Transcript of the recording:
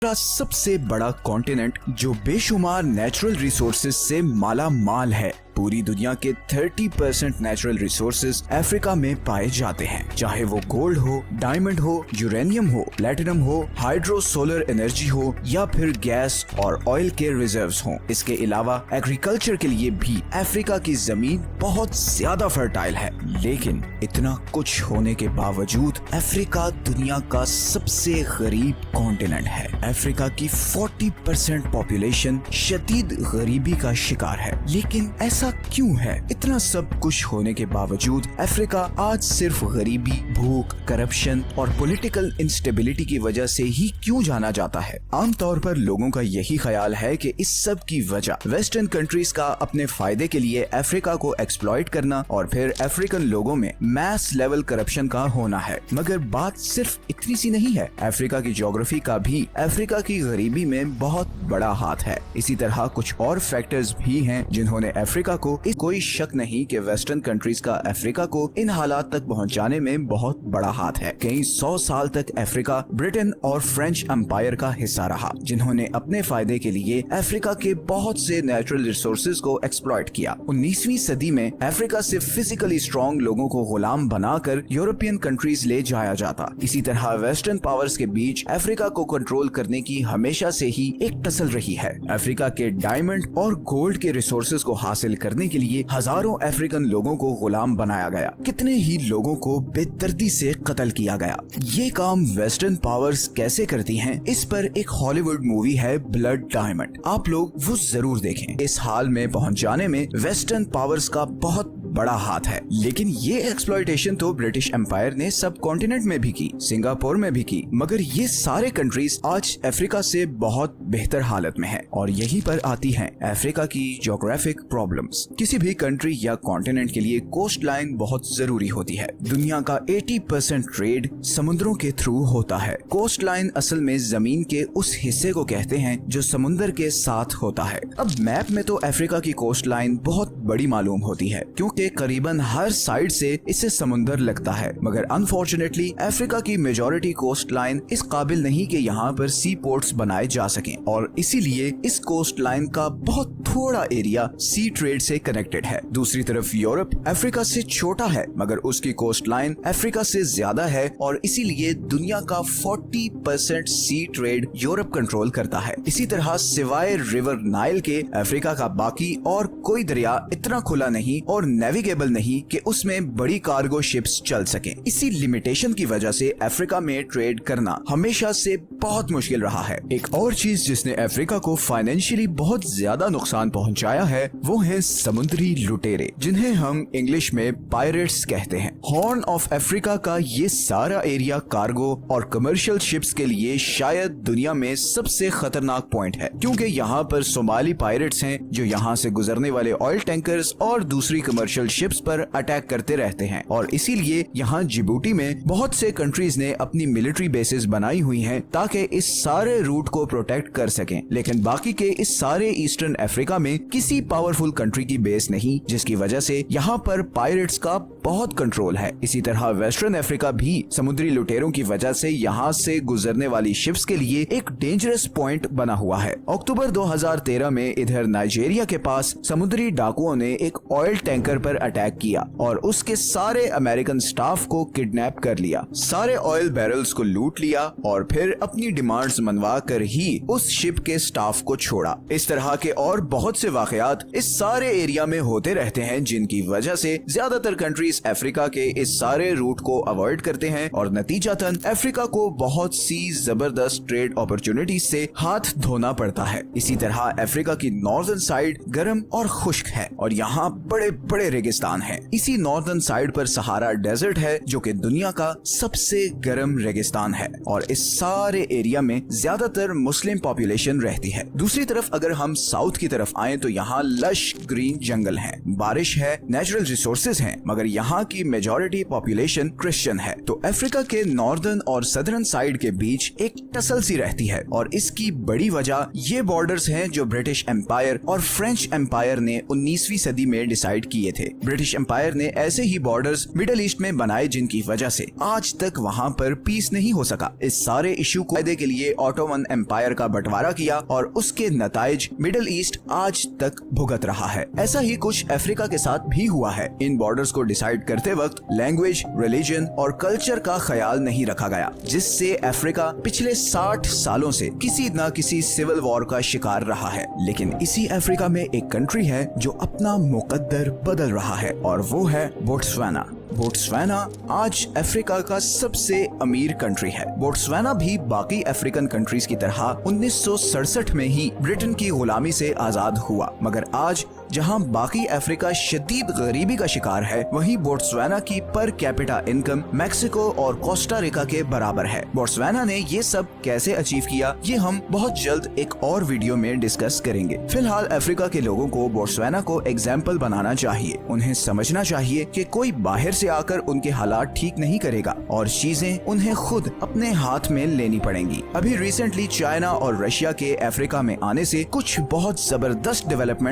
का सबसे बड़ा कॉन्टिनेंट जो बेशुमार नेचुरल रिसोर्सेज से माला माल है। पूरी दुनिया के 30% नेचुरल रिसोर्सेज अफ्रीका में पाए जाते हैं, चाहे वो गोल्ड हो, डायमंड हो, यूरेनियम हो, प्लेटिनम हो, हाइड्रो सोलर एनर्जी हो या फिर गैस और ऑयल के रिजर्व्स हो। इसके अलावा एग्रीकल्चर के लिए भी अफ्रीका की जमीन बहुत ज्यादा फर्टाइल है। लेकिन इतना कुछ होने के बावजूद अफ्रीका दुनिया का सबसे गरीब कॉन्टिनेंट है। अफ्रीका की 40% पॉपुलेशन शदीद गरीबी का शिकार है। लेकिन ऐसा क्यों है? इतना सब कुछ होने के बावजूद अफ्रीका आज सिर्फ गरीबी, भूख, करप्शन और पॉलिटिकल इंस्टेबिलिटी की वजह से ही क्यों जाना जाता है? आमतौर पर लोगों का यही ख्याल है कि इस सब की वजह वेस्टर्न कंट्रीज का अपने फायदे के लिए अफ्रीका को एक्सप्लॉइट करना और फिर अफ्रीकन लोगों में मैस लेवल करप्शन का होना है। मगर बात सिर्फ इतनी सी नहीं है। अफ्रीका की ज्योग्राफी का भी अफ्रीका की गरीबी में बहुत बड़ा हाथ है। इसी तरह कुछ और फैक्टर्स भी हैं जिन्होंने अफ्रीका को, कोई शक नहीं कि वेस्टर्न कंट्रीज का अफ्रीका को इन हालात तक पहुंचाने में बहुत बड़ा हाथ है। कई 100 साल तक अफ्रीका ब्रिटेन और फ्रेंच एम्पायर का हिस्सा रहा, जिन्होंने अपने फायदे के लिए अफ्रीका के बहुत से नेचुरल रिसोर्सेज को एक्सप्लॉइट किया। 19वीं सदी में अफ्रीका से फिजिकली स्ट्रॉन्ग लोगों को गुलाम बनाकर यूरोपियन कंट्रीज ले जाया जाता। इसी तरह वेस्टर्न पावर्स के बीच अफ्रीका को कंट्रोल करने की हमेशा से ही एक टसल रही है। अफ्रीका के डायमंड और गोल्ड के रिसोर्सेज को हासिल करने के लिए हजारों अफ्रीकन लोगों को गुलाम बनाया गया। कितने ही लोगों को बेदर्दी से कत्ल किया गया। ये काम वेस्टर्न पावर्स कैसे करती हैं? इस पर एक हॉलीवुड मूवी है ब्लड डायमंड, आप लोग वो जरूर देखें। इस हाल में पहुंच जाने में वेस्टर्न पावर्स का बहुत बड़ा हाथ है। लेकिन ये एक्सप्लॉइटेशन तो ब्रिटिश एम्पायर ने सब कॉन्टिनेंट में भी की, सिंगापुर में भी की, मगर ये सारे कंट्रीज आज अफ्रीका से बहुत बेहतर हालत में है। और यहीं पर आती हैं अफ्रीका की ज्योग्राफिक प्रॉब्लम्स। किसी भी कंट्री या कॉन्टिनेंट के लिए कोस्ट लाइन बहुत जरूरी होती है। दुनिया का 80% ट्रेड समुद्रों के थ्रू होता है। कोस्ट लाइन असल में जमीन के उस हिस्से को कहते हैं जो समुद्र के साथ होता है। अब मैप में तो अफ्रीका की कोस्ट लाइन बहुत बड़ी मालूम होती है, क्योंकि करीबन हर साइड से इसे समुंदर लगता है। मगर अनफॉर्चुनेटली अफ्रीका की मेजॉरिटी कोस्ट लाइन इस काबिल नहीं कि यहाँ पर सी पोर्ट्स बनाए जा सकें, और इसीलिए इस कोस्ट लाइन का बहुत थोड़ा एरिया सी ट्रेड से कनेक्टेड है। दूसरी तरफ यूरोप अफ्रीका से छोटा है, मगर उसकी कोस्ट लाइन अफ्रीका से ज्यादा है, और इसीलिए दुनिया का 40% सी ट्रेड यूरोप कंट्रोल करता है। इसी तरह सिवाय रिवर नाइल के अफ्रीका का बाकी और कोई दरिया इतना खुला नहीं और नेविगेबल नहीं कि उसमें बड़ी कार्गो शिप्स चल सकें। इसी लिमिटेशन की वजह से अफ्रीका में ट्रेड करना हमेशा से बहुत मुश्किल रहा है। एक और चीज जिसने अफ्रीका को फाइनेंशियली बहुत ज्यादा नुकसान पहुंचाया है वो है समुद्री लुटेरे, जिन्हें हम इंग्लिश में पायरेट्स कहते हैं। हॉर्न ऑफ अफ्रीका का ये सारा एरिया कार्गो और कमर्शियल शिप्स के लिए शायद दुनिया में सबसे खतरनाक पॉइंट है, क्योंकि यहाँ पर सोमाली पायरेट्स हैं जो यहाँ से गुजरने वाले ऑयल टैंकर्स और दूसरी कमर्शियल शिप्स पर अटैक करते रहते हैं। और इसीलिए यहाँ जिबूटी में बहुत से कंट्रीज ने अपनी मिलिट्री बेसेस बनाई हुई हैं ताकि इस सारे रूट को प्रोटेक्ट कर सकें। लेकिन बाकी के इस सारे ईस्टर्न अफ्रीका में किसी पावरफुल कंट्री की बेस नहीं, जिसकी वजह से यहाँ पर पायरेट्स का बहुत कंट्रोल है। इसी तरह वेस्टर्न अफ्रीका भी समुद्री लुटेरों की वजह से यहाँ से गुजरने वाली शिप्स के लिए एक डेंजरस पॉइंट बना हुआ है। अक्टूबर 2013 में इधर नाइजीरिया के पास समुद्री डाकुओं ने एक ऑयल टैंकर पर अटैक किया और उसके सारे अमेरिकन स्टाफ को किडनैप कर लिया। सारे ऑयल बैरल्स को लूट लिया और फिर अपनी डिमांड्स मनवा कर ही उस शिप के स्टाफ को छोड़ा। इस तरह के और बहुत से वाकयात इस सारे एरिया में होते रहते हैं, जिनकी वजह से ज्यादातर कंट्रीज अफ्रीका के इस सारे रूट को अवॉइड करते हैं और नतीजतन अफ्रीका को बहुत सी जबरदस्त ट्रेड अपॉर्चुनिटीज से हाथ धोना पड़ता है। इसी तरह अफ्रीका की नॉर्दर्न साइड गर्म और खुश्क है और यहाँ बड़े बड़े रेगिस्तान है। इसी नॉर्दर्न साइड पर सहारा डेजर्ट है जो कि दुनिया का सबसे गर्म रेगिस्तान है और इस सारे एरिया में ज्यादातर मुस्लिम पॉपुलेशन रहती है। दूसरी तरफ अगर हम साउथ की तरफ तरफ आए तो यहाँ लश ग्रीन जंगल हैं, बारिश है, नेचुरल रिसोर्सेज हैं, मगर यहाँ की मेजॉरिटी पॉपुलेशन क्रिश्चियन है। तो अफ्रीका के नॉर्दर्न और सदर्न साइड के बीच एक टसल सी रहती है और इसकी बड़ी वजह ये बॉर्डर्स हैं जो ब्रिटिश एम्पायर और फ्रेंच एम्पायर ने 19वीं सदी में डिसाइड किए थे। ब्रिटिश एम्पायर ने ऐसे ही बॉर्डर्स मिडिल ईस्ट में बनाए जिनकी वजह से आज तक वहाँ पर पीस नहीं हो सका। इस सारे इशू को फायदे के लिए ऑटोमन एम्पायर का बंटवारा किया और उसके नताइज मिडिल ईस्ट आज तक भुगत रहा है। ऐसा ही कुछ अफ्रीका के साथ भी हुआ है। इन बॉर्डर्स को डिसाइड करते वक्त लैंग्वेज, रिलीजन और कल्चर का ख्याल नहीं रखा गया, जिससे अफ्रीका पिछले 60 सालों से किसी न किसी सिविल वॉर का शिकार रहा है। लेकिन इसी अफ्रीका में एक कंट्री है जो अपना मुकद्दर बदल रहा है और वो है बोट्सवाना। बोट्सवाना आज अफ्रीका का सबसे अमीर कंट्री है। बोट्सवाना भी बाकी अफ्रीकन कंट्रीज की तरह 1967 में ही ब्रिटेन की गुलामी से आजाद हुआ, मगर आज जहां बाकी अफ्रीका शदीद गरीबी का शिकार है, वहीं बोट्सवाना की पर कैपिटा इनकम मैक्सिको और कोस्टा रिका के बराबर है। बोट्सवाना ने ये सब कैसे अचीव किया, ये हम बहुत जल्द एक और वीडियो में डिस्कस करेंगे। फिलहाल अफ्रीका के लोगों को बोट्सवाना को एग्जाम्पल बनाना चाहिए। उन्हें समझना चाहिए कि कोई बाहर से आकर उनके हालात ठीक नहीं करेगा और चीजें उन्हें खुद अपने हाथ में लेनी पड़ेंगी। अभी रिसेंटली चाइना और रशिया के अफ्रीका में आने से कुछ बहुत जबरदस्त डेवलपमेंट्स